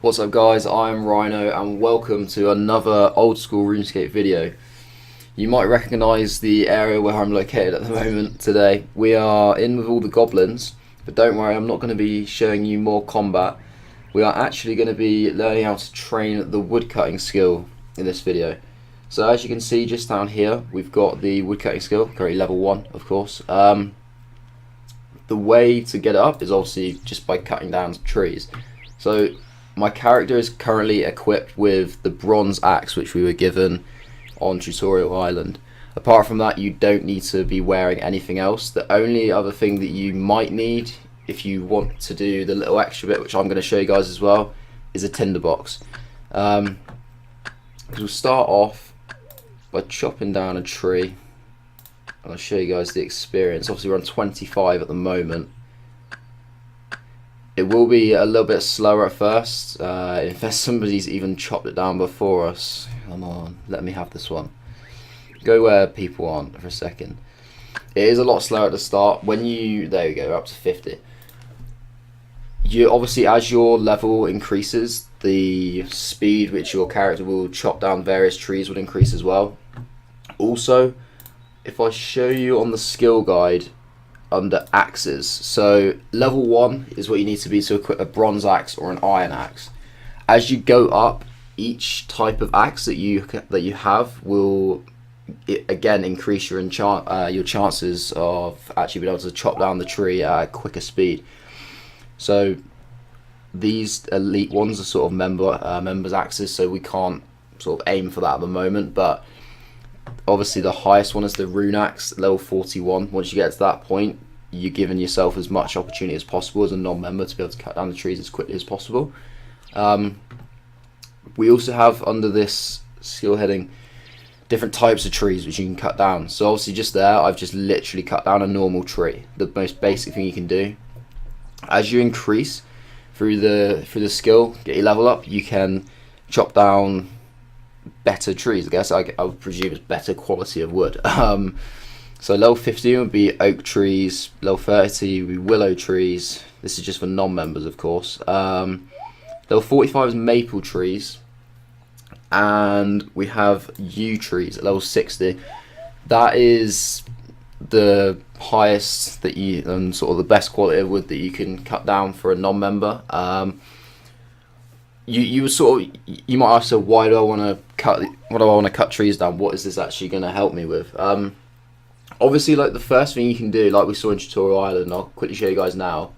What's up guys, I'm Rhino and welcome to another old school RuneScape video. You might recognise the area where I'm located at the moment today. We are in with all the goblins, but don't worry, I'm not going to be showing you more combat. We are actually going to be learning how to train the woodcutting skill in this video. So as you can see just down here, we've got the woodcutting skill, currently level 1 of course. The way to get it up is obviously just by cutting down trees. So my character is currently equipped with the bronze axe which we were given on Tutorial Island. Apart from that, you don't need to be wearing anything else. The only other thing that you might need if you want to do the little extra bit, which I'm going to show you guys as well, is a tinderbox. We'll start off by chopping down a tree. I'll show you guys the experience. Obviously we're on 25 at the moment. It will be a little bit slower at first, if somebody's even chopped it down before us. Come on, let me have this one. Go where people aren't for a second. It is a lot slower at the start. When you, there you go, up to 50. You obviously, as your level increases, the speed which your character will chop down various trees would increase as well. Also, if I show you on the skill guide under axes, so level 1 is what you need to be to equip a bronze axe or an iron axe. As you go up, each type of axe that you have will again increase your chances of actually being able to chop down the tree at a quicker speed. So these elite ones are sort of members axes, so we can't sort of aim for that at the moment, but obviously the highest one is the rune axe, level 41. Once you get to that point, you're giving yourself as much opportunity as possible as a non-member to be able to cut down the trees as quickly as possible. We also have under this skill heading different types of trees which you can cut down. So obviously just there, I've just literally cut down a normal tree, the most basic thing you can do. As you increase through the skill, get your level up, you can chop down better trees. I guess I would presume it's better quality of wood. So level 15 would be oak trees, level 30 would be willow trees. This is just for non-members of course. Level 45 is maple trees, and we have yew trees at level 60. That is the highest that you, and sort of the best quality of wood that you can cut down for a non-member. You might ask, so why do I want to cut trees down? What is this actually going to help me with? Obviously, like the first thing you can do, like we saw in Tutorial Island, I'll quickly show you guys now.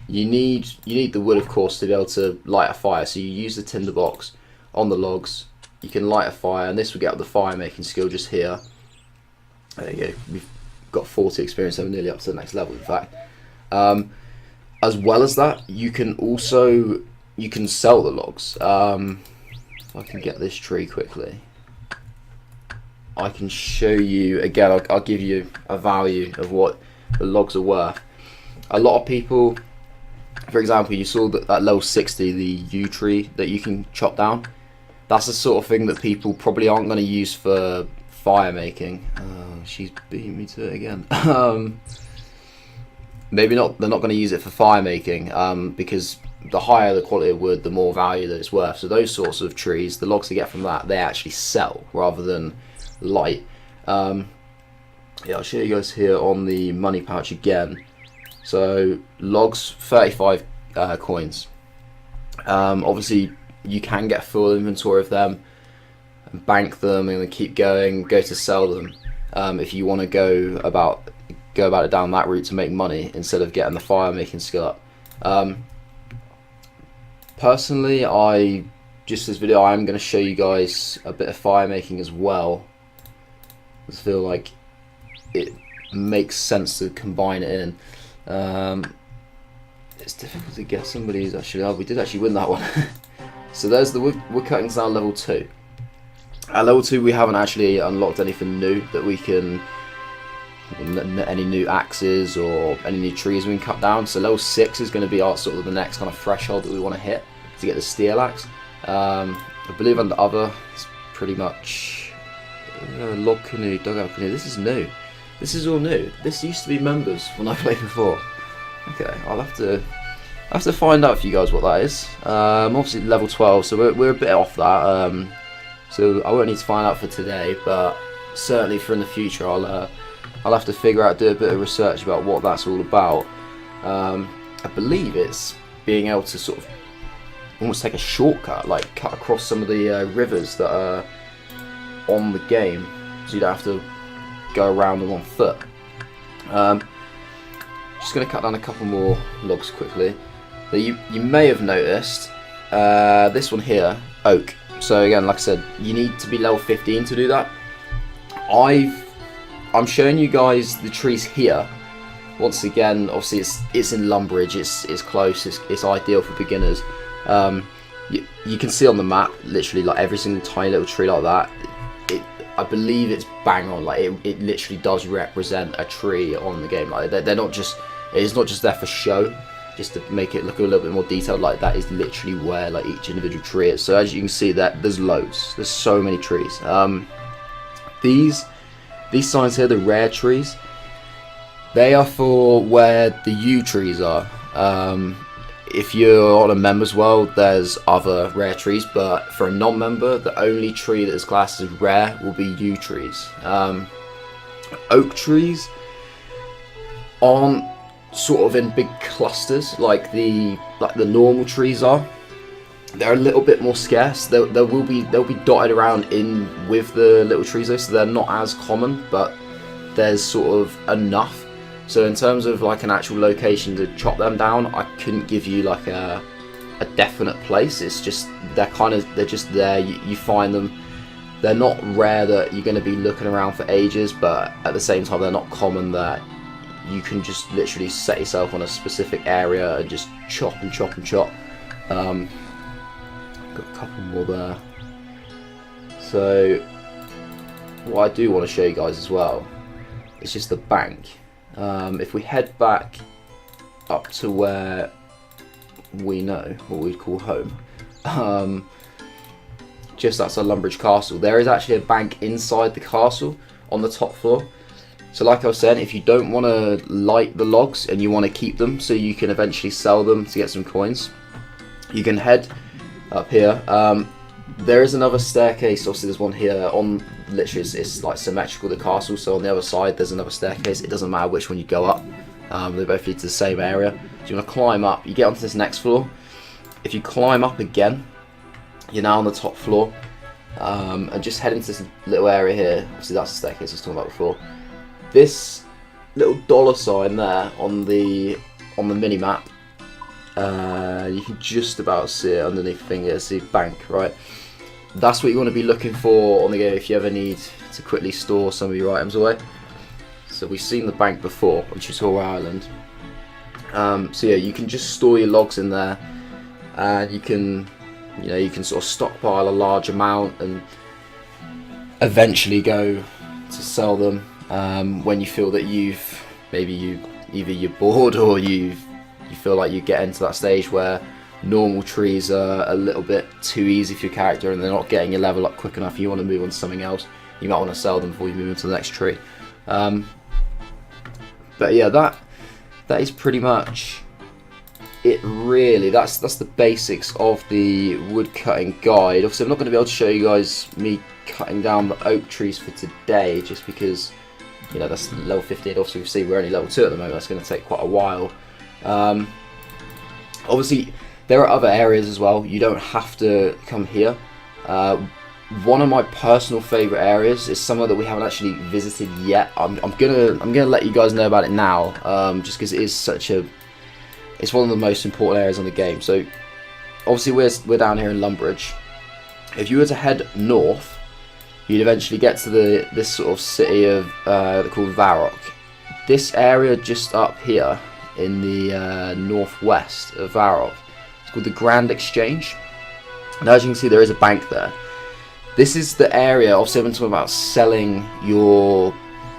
You need the wood, of course, to be able to light a fire. So you use the tinderbox on the logs. You can light a fire, and this will get up the fire making skill just here. There you go. We've got 40 experience, so we're nearly up to the next level. In fact, as well as that, you can sell the logs. If I can get this tree quickly, I can show you again. I'll give you a value of what the logs are worth. A lot of people, for example, you saw that level 60, the yew tree that you can chop down. That's the sort of thing that people probably aren't going to use for fire making. She's beating me to it again. Maybe not. They're not going to use it for fire making because the higher the quality of wood, the more value that it's worth. So those sorts of trees, the logs they get from that, they actually sell rather than light. Yeah, I'll show you guys here on the money pouch again. So logs, 35 coins. Obviously you can get full inventory of them and bank them and then keep going, go to sell them if you want to go about it down that route to make money instead of getting the fire making skill up. Personally, this video I am going to show you guys a bit of fire making as well. I feel like it makes sense to combine it in. It's difficult to get somebody who's actually, we did actually win that one. So there's the woodcutting down level 2. At level 2 we haven't actually unlocked anything new that we can, any new axes or any new trees we can cut down. So level 6 is going to be our sort of the next kind of threshold that we want to hit to get the steel axe. I believe under other it's pretty much log canoe, dugout canoe. This is new. This is all new. This used to be members when I played before. Okay, I'll have to I have to find out for you guys what that is. Obviously level 12, so we're a bit off that. So I won't need to find out for today, but certainly for in the future, I'll have to figure out, do a bit of research about what that's all about. I believe it's being able to sort of almost take a shortcut, like cut across some of the rivers that are on the game, so you don't have to go around them on foot. Just going to cut down a couple more logs quickly. That you may have noticed, this one here, oak. So again, like I said, you need to be level 15 to do that. I'm showing you guys the trees here. Once again, obviously it's in Lumbridge, it's close, it's ideal for beginners. You can see on the map, literally like every single tiny little tree like that. I believe it's bang on. Like it literally does represent a tree on the game. Like they're not just, it's not just there for show, just to make it look a little bit more detailed. Like that is literally where like each individual tree is. So as you can see, that there's loads. There's so many trees. These signs here, the rare trees, they are for where the yew trees are. If you're on a member's world, there's other rare trees, but for a non-member, the only tree that is classed as rare will be yew trees. Oak trees aren't sort of in big clusters like the normal trees are. They're a little bit more scarce. They'll be dotted around in with the little trees though, so they're not as common, but there's sort of enough. So in terms of like an actual location to chop them down, I couldn't give you like a definite place. It's just they're just there. You find them. They're not rare that you're going to be looking around for ages, but at the same time they're not common that you can just literally set yourself on a specific area and just chop and chop and chop. Got a couple more there. So what I do want to show you guys as well is just the bank. If we head back up to where we know, what we'd call home, just outside Lumbridge Castle, there is actually a bank inside the castle on the top floor. So like I was saying, if you don't want to light the logs and you want to keep them so you can eventually sell them to get some coins, you can head up here. There is another staircase. Obviously there's one here on, literally it's like symmetrical, the castle, so on the other side there's another staircase. It doesn't matter which one you go up, they both lead to the same area. So you want to climb up, you get onto this next floor. If you climb up again, you're now on the top floor, and just head into this little area here. Obviously that's the staircase I was talking about before. This little dollar sign there on the mini map, you can just about see it underneath the finger. See bank, right? That's what you want to be looking for on the game if you ever need to quickly store some of your items away. So we've seen the bank before on Tutorial Island. So yeah, you can just store your logs in there, and you can sort of stockpile a large amount and eventually go to sell them when you feel that either you're bored or you feel like you get into that stage where normal trees are a little bit too easy for your character and they're not getting your level up quick enough. You want to move on to something else. You might want to sell them before you move into the next tree. But yeah, that is pretty much it really. That's the basics of the woodcutting guide. Obviously I'm not going to be able to show you guys me cutting down the oak trees for today, just because that's level 15. Obviously we see we're only level 2 at the moment. That's going to take quite a while. Obviously there are other areas as well. You don't have to come here. One of my personal favourite areas is somewhere that we haven't actually visited yet. I'm gonna let you guys know about it now, just because it is it's one of the most important areas on the game. So obviously we're down here in Lumbridge. If you were to head north, you'd eventually get to this sort of city of called Varrock. This area just up here in the northwest of Varrock, it's called the Grand Exchange, and as you can see there is a bank there. This is the area. Obviously I've been talking about selling your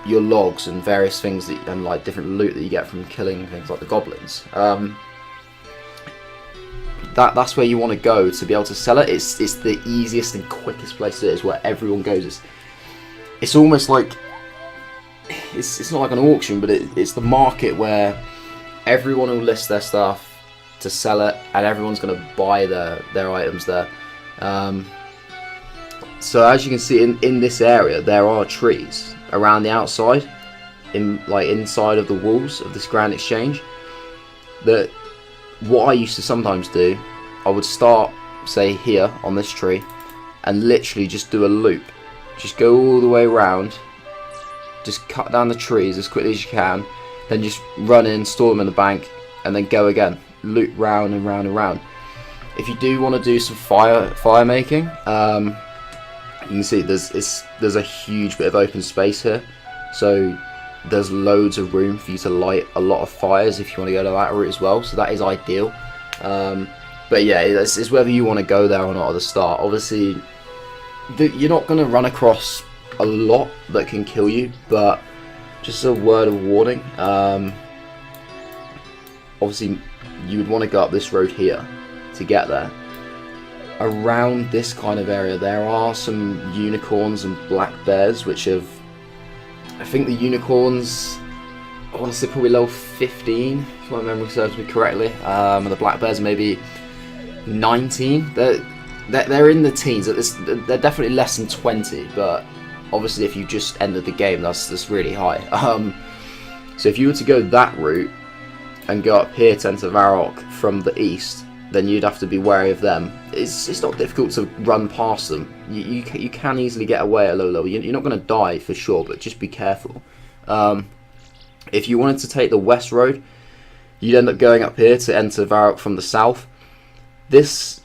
logs and various things and like different loot that you get from killing things like the goblins. That's where you want to go to be able to sell it. It's the easiest and quickest place it is, where everyone goes. It's almost like it's not like an auction, but it's the market where everyone will list their stuff. to sell it, and everyone's going to buy their items there. So as you can see in this area, there are trees around the outside, inside of the walls of this Grand Exchange. That what I used to sometimes do, I would start, say, here on this tree, and literally just do a loop. Just go all the way around, just cut down the trees as quickly as you can, then just run in, store them in the bank, and then go again. Loop round and round and round. If you do want to do some fire making, you can see there's a huge bit of open space here, so there's loads of room for you to light a lot of fires if you want to go to that route as well. So that is ideal. But yeah, it's whether you want to go there or not at the start. Obviously, you're not going to run across a lot that can kill you, but just a word of warning. Obviously, you would want to go up this road here to get there. Around this kind of area, there are some unicorns and black bears, which have, I think the unicorns, I want to say probably level 15, if my memory serves me correctly, and the black bears maybe 19. They're in the teens. They're definitely less than 20, but obviously if you just ended the game, that's really high. So if you were to go that route and go up here to enter Varrock from the east, then you'd have to be wary of them. It's not difficult to run past them. You can easily get away at low level. You're not going to die for sure, but just be careful. If you wanted to take the west road, you'd end up going up here to enter Varrock from the south. These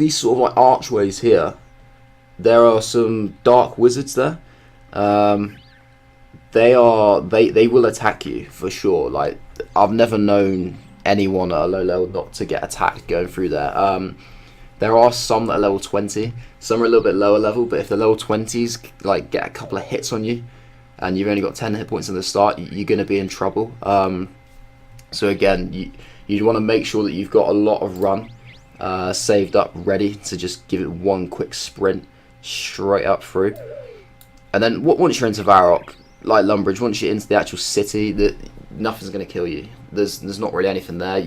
sort of like archways here, there are some dark wizards there. They will attack you for sure. Like, I've never known anyone at a low level not to get attacked going through there. There are some that are level 20, some are a little bit lower level, but if the level 20s like get a couple of hits on you and you've only got 10 hit points in the start, you're going to be in trouble. So again, you'd want to make sure that you've got a lot of run saved up, ready to just give it one quick sprint straight up through. And then once you're into Varrock, like Lumbridge, once you're into the actual city, nothing's going to kill you. There's not really anything there.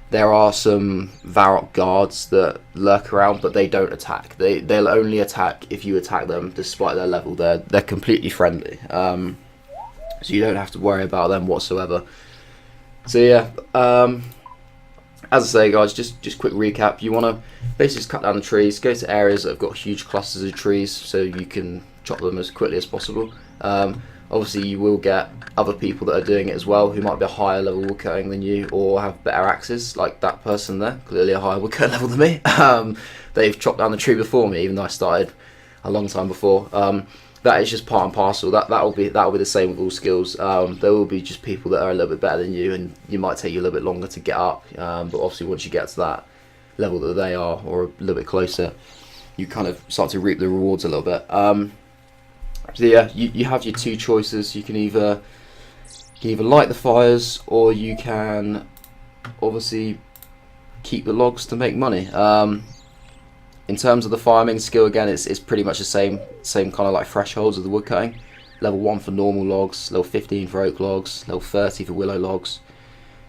There are some Varrock guards that lurk around, but they don't attack. They'll only attack if you attack them, despite their level. They're completely friendly, so you don't have to worry about them whatsoever. So yeah, as I say, guys, just quick recap. You want to basically just cut down the trees, go to areas that have got huge clusters of trees, so you can chop them as quickly as possible. Obviously, you will get other people that are doing it as well, who might be a higher level woodcutting than you, or have better axes, like that person there, clearly a higher woodcutting level than me. They've chopped down the tree before me, even though I started a long time before. That is just part and parcel. That'll be the same with all skills. There will be just people that are a little bit better than you, and you might take you a little bit longer to get up. But obviously, once you get to that level that they are, or a little bit closer, you kind of start to reap the rewards a little bit. So yeah, you have your two choices. You can either light the fires, or you can obviously keep the logs to make money. In terms of the farming skill, again, it's pretty much the same kind of like thresholds of the woodcutting. Level 1 for normal logs, level 15 for oak logs, level 30 for willow logs,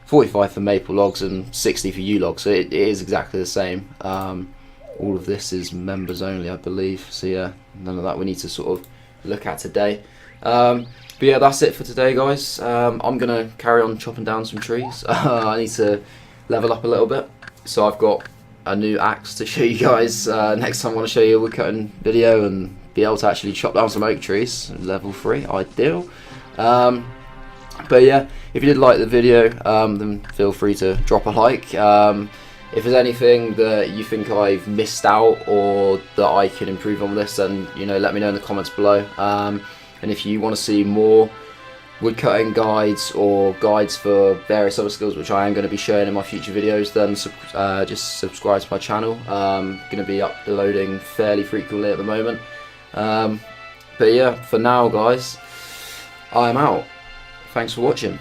45 for maple logs, and 60 for yew logs. So it is exactly the same. All of this is members only, I believe. So yeah, none of that we need to sort of look at today. But yeah, that's it for today, guys. I'm gonna carry on chopping down some trees. I need to level up a little bit, so I've got a new axe to show you guys. Next time I want to show you a woodcutting video and be able to actually chop down some oak trees. Level 3, ideal. But yeah, if you did like the video, then feel free to drop a like. If there's anything that you think I've missed out or that I can improve on this, then let me know in the comments below. And if you want to see more woodcutting guides or guides for various other skills, which I am going to be showing in my future videos, then just subscribe to my channel. I'm going to be uploading fairly frequently at the moment. But yeah, for now, guys, I am out. Thanks for watching.